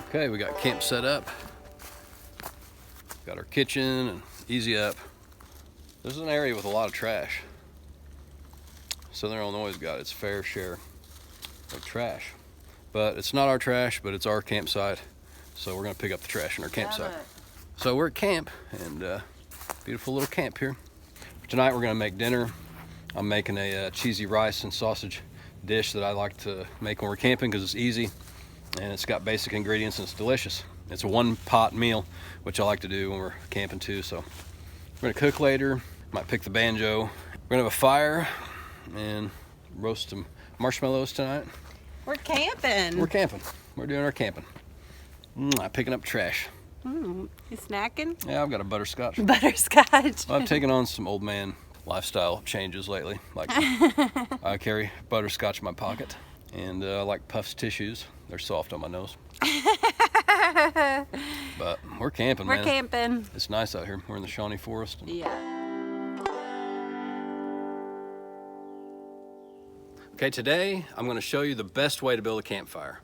Okay, we got camp set up. Got our kitchen and easy up. This is an area with a lot of trash. Southern Illinois has got its fair share of trash. But it's not our trash, but it's our campsite. So we're gonna pick up the trash in our campsite. So we're at camp, and beautiful little camp here. Tonight we're gonna make dinner. I'm making a cheesy rice and sausage dish that I like to make when we're camping because it's easy and it's got basic ingredients and it's delicious. It's a one pot meal, which I like to do when we're camping too. So we're gonna cook later. Might pick the banjo. We're gonna have a fire and roast some marshmallows tonight. We're camping. We're camping. We're doing our camping. Picking up trash. You snacking? Yeah, I've got a butterscotch. Butterscotch. Well, I've taken on some old man lifestyle changes lately. Like I carry butterscotch in my pocket, and I like Puffs tissues. They're soft on my nose. But we're camping, man. We're camping. It's nice out here. We're in the Shawnee forest. Yeah. Okay, today I'm going to show you the best way to build a campfire.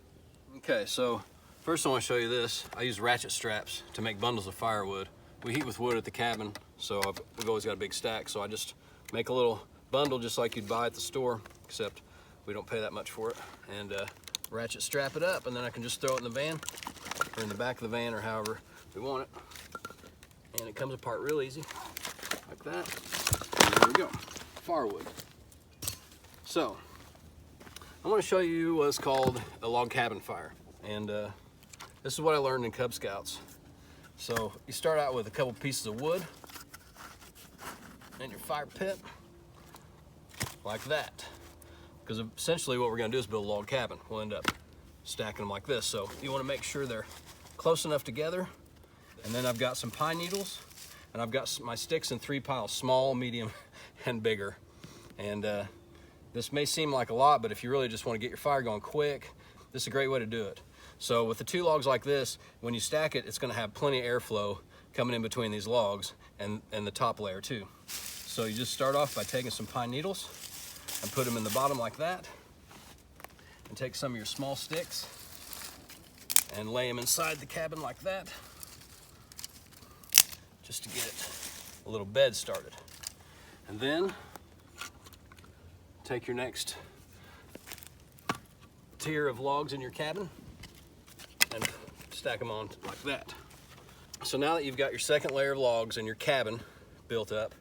Okay, so first I want to show you this. I use ratchet straps to make bundles of firewood. We heat with wood at the cabin, so we've always got a big stack, so I just make a little bundle just like you'd buy at the store, except we don't pay that much for it, and ratchet strap it up, and then I can just throw it in the van, or in the back of the van, or however we want it. And it comes apart real easy, like that. And there we go, firewood. So, I want to show you what's called a log cabin fire, and this is what I learned in Cub Scouts. So you start out with a couple pieces of wood and your fire pit, like that. Because essentially what we're going to do is build a log cabin. We'll end up stacking them like this. So you want to make sure they're close enough together. And then I've got some pine needles, and I've got my sticks in 3 piles, small, medium, and bigger. And this may seem like a lot, but if you really just want to get your fire going quick, this is a great way to do it. So with the 2 logs like this, when you stack it, it's going to have plenty of airflow coming in between these logs and the top layer too. So you just start off by taking some pine needles and put them in the bottom like that, and take some of your small sticks and lay them inside the cabin like that, just to get a little bed started. And then take your next tier of logs in your cabin and stack them on like that. So now that you've got your second layer of logs in your cabin built up,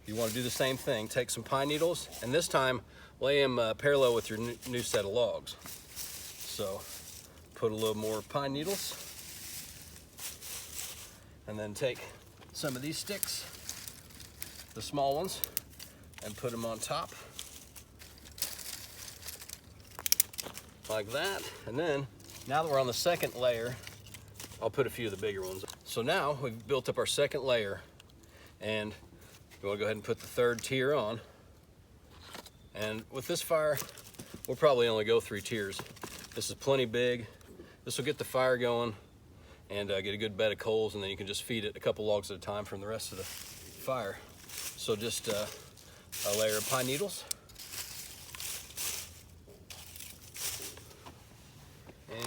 you want to do the same thing. Take some pine needles, and this time lay them parallel with your new set of logs. So put a little more pine needles, and then take some of these sticks, the small ones, and put them on top like that. And then now that we're on the second layer, I'll put a few of the bigger ones. So now we've built up our second layer, and we want to go ahead and put the third tier on. And with this fire, we'll probably only go 3 tiers. This is plenty big. This will get the fire going and get a good bed of coals, and then you can just feed it a couple logs at a time from the rest of the fire. So just a layer of pine needles,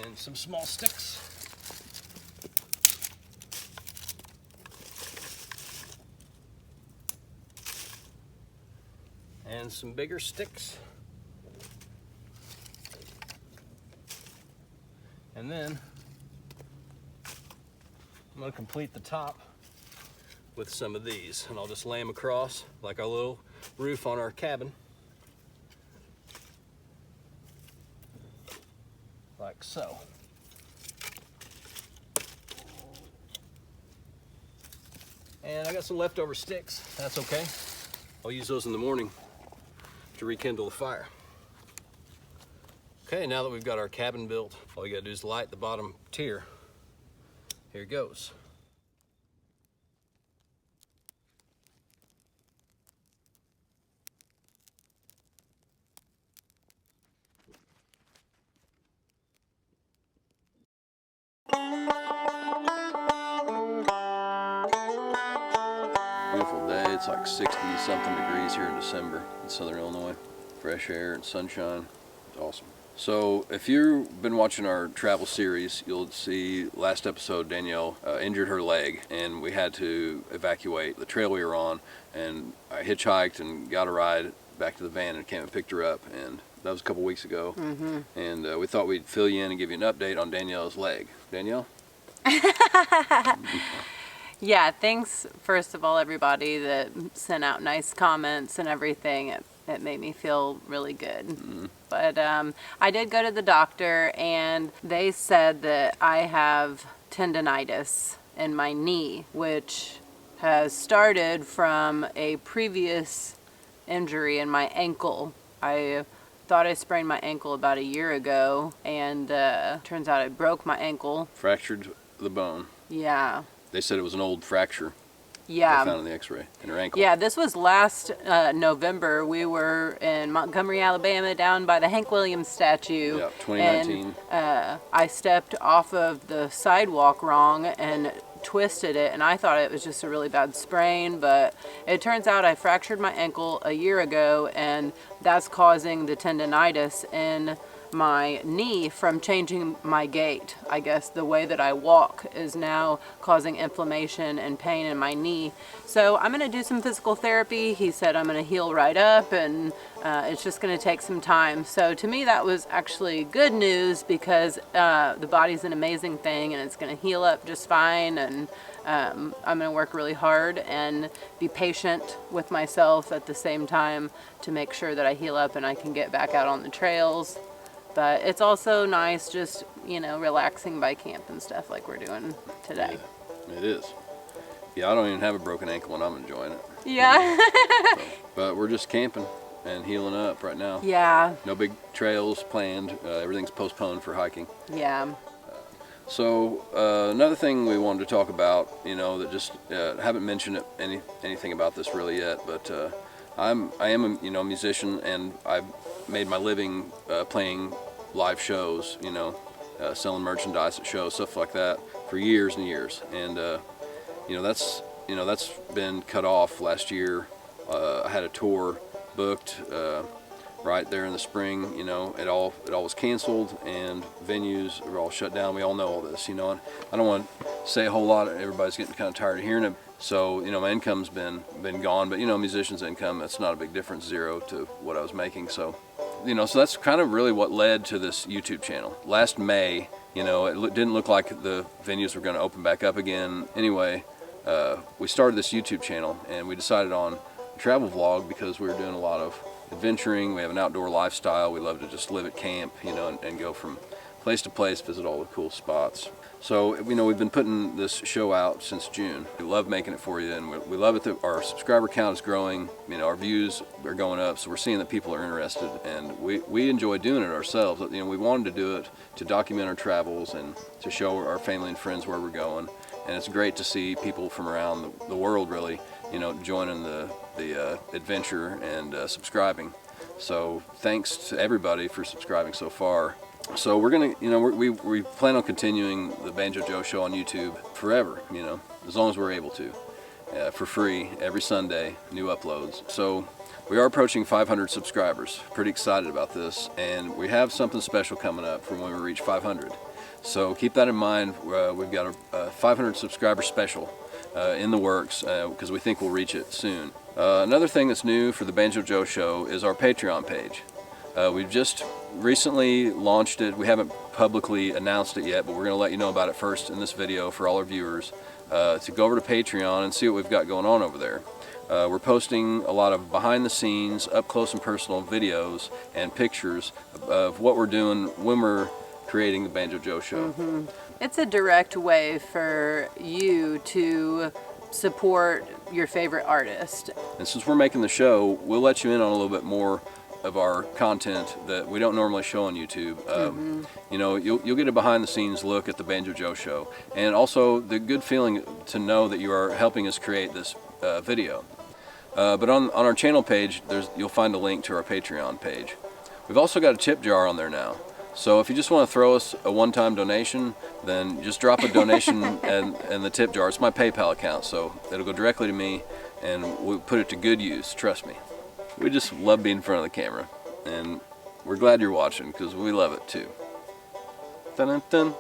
and some small sticks, and some bigger sticks, and then I'm going to complete the top with some of these, and I'll just lay them across like our little roof on our cabin, like so. And I got some leftover sticks. That's okay. I'll use those in the morning to rekindle the fire. Okay, now that we've got our cabin built, all you gotta do is light the bottom tier. Here it goes. Beautiful day. It's like 60-something degrees here in December in Southern Illinois. Fresh air and sunshine. It's awesome. So if you've been watching our travel series, you'll see last episode Danielle injured her leg and we had to evacuate the trail we were on, and I hitchhiked and got a ride back to the van and came and picked her up, and that was a couple weeks ago. And we thought we'd fill you in and give you an update on Danielle's leg. Danielle? Yeah, thanks first of all everybody that sent out nice comments and everything. It made me feel really good. But I did go to the doctor and they said that I have tendonitis in my knee, which has started from a previous injury in my ankle. I thought I sprained my ankle about a year ago, and turns out I broke my ankle. Fractured the bone. Yeah. They said it was an old fracture. Yeah. They found in the x-ray in her ankle. Yeah, this was last November. We were in Montgomery, Alabama, down by the Hank Williams statue. Yeah, 2019. And I stepped off of the sidewalk wrong and twisted it, and I thought it was just a really bad sprain, but it turns out I fractured my ankle a year ago, and that's causing the tendonitis in my knee from changing my gait. I guess the way that I walk is now causing inflammation and pain in my knee. So I'm going to do some physical therapy. He said I'm going to heal right up, and it's just going to take some time. So to me that was actually good news, because the body's an amazing thing and it's going to heal up just fine, and I'm going to work really hard and be patient with myself at the same time to make sure that I heal up and I can get back out on the trails. But it's also nice just, you know, relaxing by camp and stuff like we're doing today. Yeah, it is. Yeah, I don't even have a broken ankle and I'm enjoying it. Yeah. So, but we're just camping and healing up right now. Yeah. No big trails planned. Everything's postponed for hiking. Yeah. So another thing we wanted to talk about, you know, that just haven't mentioned anything about this really yet, but I am a musician, and I've made my living playing live shows, you know, selling merchandise at shows, stuff like that, for years and years. And that's been cut off last year. I had a tour booked right there in the spring. You know, it all was canceled, and venues were all shut down. We all know all this, you know, and I don't want to say a whole lot. Everybody's getting kind of tired of hearing it. So, you know, my income's been gone, but, you know, musician's income, that's not a big difference, zero to what I was making. So, you know, so that's kind of really what led to this YouTube channel. Last May, you know, it didn't look like the venues were going to open back up again. Anyway, we started this YouTube channel, and we decided on a travel vlog because we were doing a lot of adventuring. We have an outdoor lifestyle. We love to just live at camp, you know, and go from place to place, visit all the cool spots. So, you know, we've been putting this show out since June. We love making it for you, and we love it that our subscriber count is growing. You know, our views are going up, so we're seeing that people are interested, and we enjoy doing it ourselves. You know, we wanted to do it to document our travels and to show our family and friends where we're going, and it's great to see people from around the world really, you know, joining the adventure and subscribing. So thanks to everybody for subscribing so far. So we're gonna, you know, we plan on continuing the Banjo Joe Show on YouTube forever, you know, as long as we're able to, for free every Sunday, new uploads. So we are approaching 500 subscribers. Pretty excited about this, and we have something special coming up for when we reach 500. So keep that in mind. We've got a 500 subscriber special in the works, because we think we'll reach it soon. Another thing that's new for the Banjo Joe Show is our Patreon page. We've just recently launched it. We haven't publicly announced it yet, but we're going to let you know about it first in this video for all our viewers, to go over to Patreon and see what we've got going on over there. We're posting a lot of behind the scenes, up close and personal videos and pictures of what we're doing when we're creating the Banjo Joe Show. Mm-hmm. It's a direct way for you to support your favorite artist. And since we're making the show, we'll let you in on a little bit more of our content that we don't normally show on YouTube. You know, you'll get a behind the scenes look at the Banjo Joe Show, and also the good feeling to know that you are helping us create this video. But on our channel page, you'll find a link to our Patreon page. We've also got a tip jar on there now. So if you just want to throw us a one-time donation, then just drop a donation in the tip jar. It's my PayPal account, so it'll go directly to me, and we'll put it to good use, trust me. We just love being in front of the camera, and we're glad you're watching because we love it too. Dun dun dun.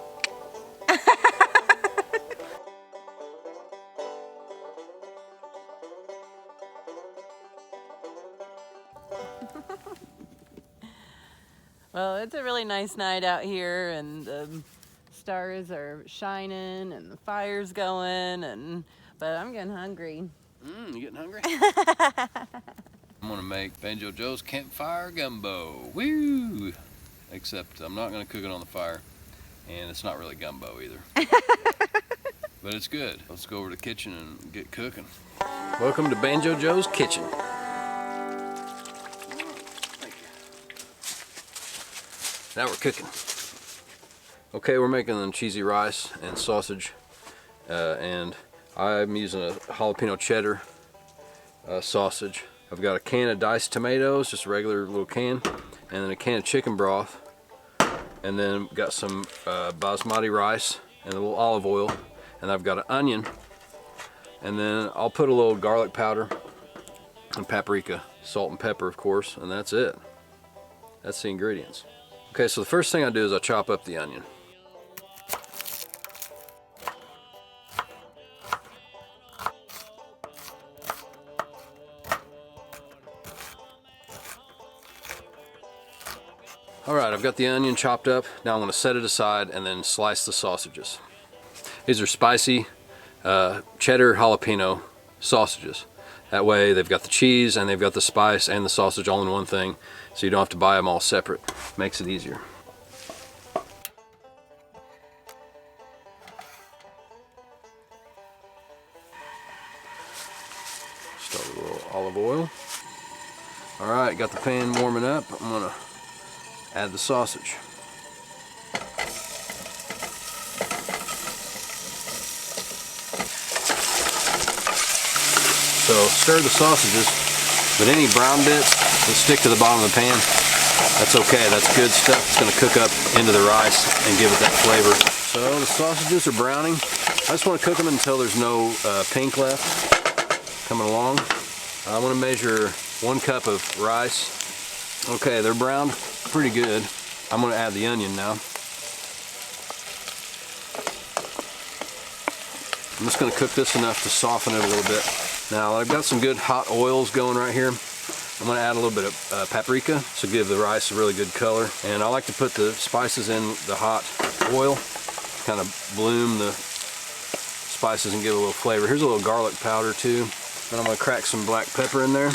Well, it's a really nice night out here, and the stars are shining, and the fire's going, but I'm getting hungry. You getting hungry? I'm gonna make Banjo Joe's campfire gumbo. Woo! Except I'm not gonna cook it on the fire, and it's not really gumbo either. But it's good. Let's go over to the kitchen and get cooking. Welcome to Banjo Joe's kitchen. Now we're cooking. Okay, we're making them cheesy rice and sausage, and I'm using a jalapeno cheddar sausage. I've got a can of diced tomatoes, just a regular little can, and then a can of chicken broth, and then got some basmati rice and a little olive oil, and I've got an onion, and then I'll put a little garlic powder and paprika, salt and pepper of course, and that's it. That's the ingredients. Okay, so the first thing I do is I chop up the onion. Alright, I've got the onion chopped up. Now I'm going to set it aside and then slice the sausages. These are spicy cheddar jalapeno sausages. That way they've got the cheese and they've got the spice and the sausage all in one thing, so you don't have to buy them all separate. Makes it easier. Start with a little olive oil. Alright, got the pan warming up. I'm going to add the sausage. So stir the sausages, but any brown bits that stick to the bottom of the pan, that's okay. That's good stuff. It's going to cook up into the rice and give it that flavor. So the sausages are browning. I just want to cook them until there's no pink left coming along. I want to measure 1 cup of rice. Okay, they're browned pretty good. I'm going to add the onion now. I'm just going to cook this enough to soften it a little bit. Now I've got some good hot oils going right here. I'm going to add a little bit of paprika to give the rice a really good color. And I like to put the spices in the hot oil, kind of bloom the spices and give a little flavor. Here's a little garlic powder too. And I'm going to crack some black pepper in there.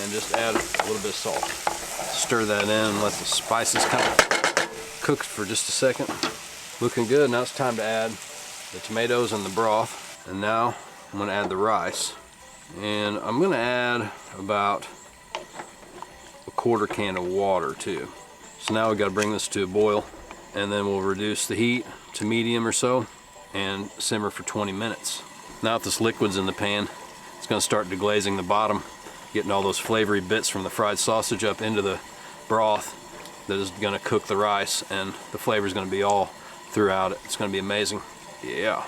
And just add a little bit of salt. Stir that in and let the spices kind of cook for just a second. Looking good. Now it's time to add the tomatoes and the broth. And now I'm going to add the rice. And I'm going to add about a 1/4 can of water too. So now we've got to bring this to a boil, and then we'll reduce the heat to medium or so and simmer for 20 minutes. Now that this liquid's in the pan, it's going to start deglazing the bottom, getting all those flavory bits from the fried sausage up into the broth that is going to cook the rice, and the flavor is going to be all throughout it. It's going to be amazing. Yeah,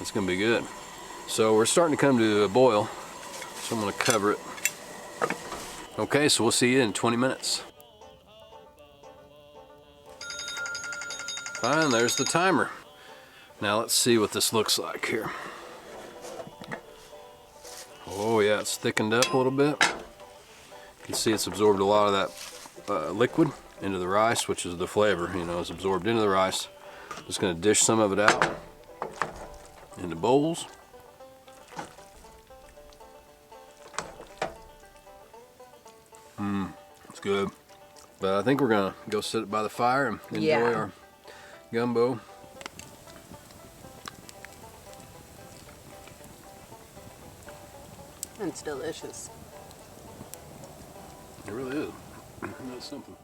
it's going to be good. So we're starting to come to a boil, so I'm going to cover it. Okay, so we'll see you in 20 minutes. Fine, there's the timer. Now let's see what this looks like here. Oh yeah, it's thickened up a little bit. You can see it's absorbed a lot of that liquid into the rice, which is the flavor, you know, it's absorbed into the rice. Just going to dish some of it out into bowls. It's good. But I think we're going to go sit by the fire and enjoy our gumbo. It's delicious. It really is. That's simple.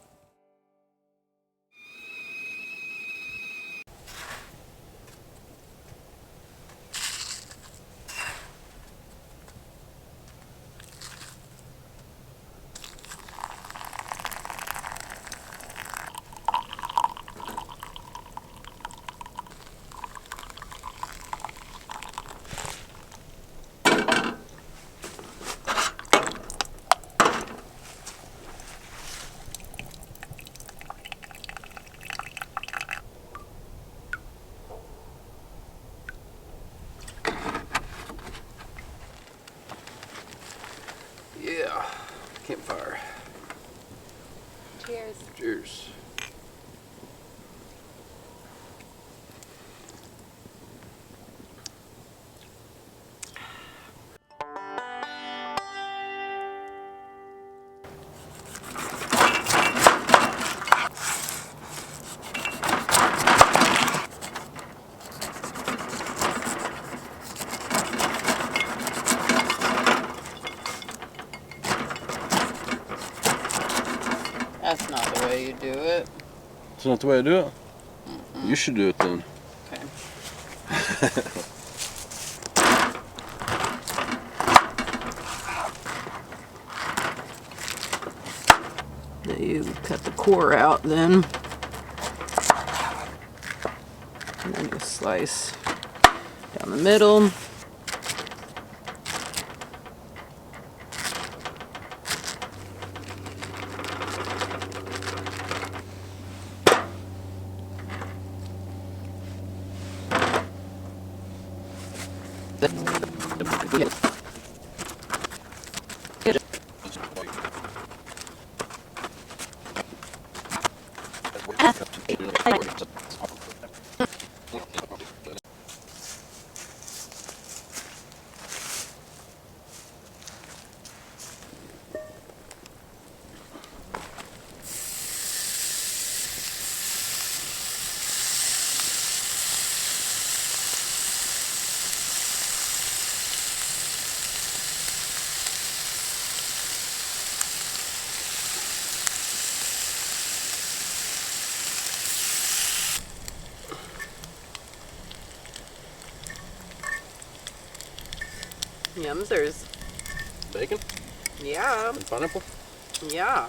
guys. Cheers. That's not the way you do it. It's not the way I do it? You should do it then. Okay. You cut the core out then. And then you slice down the middle. Yumsters. Bacon Yeah. and pineapple. Yeah.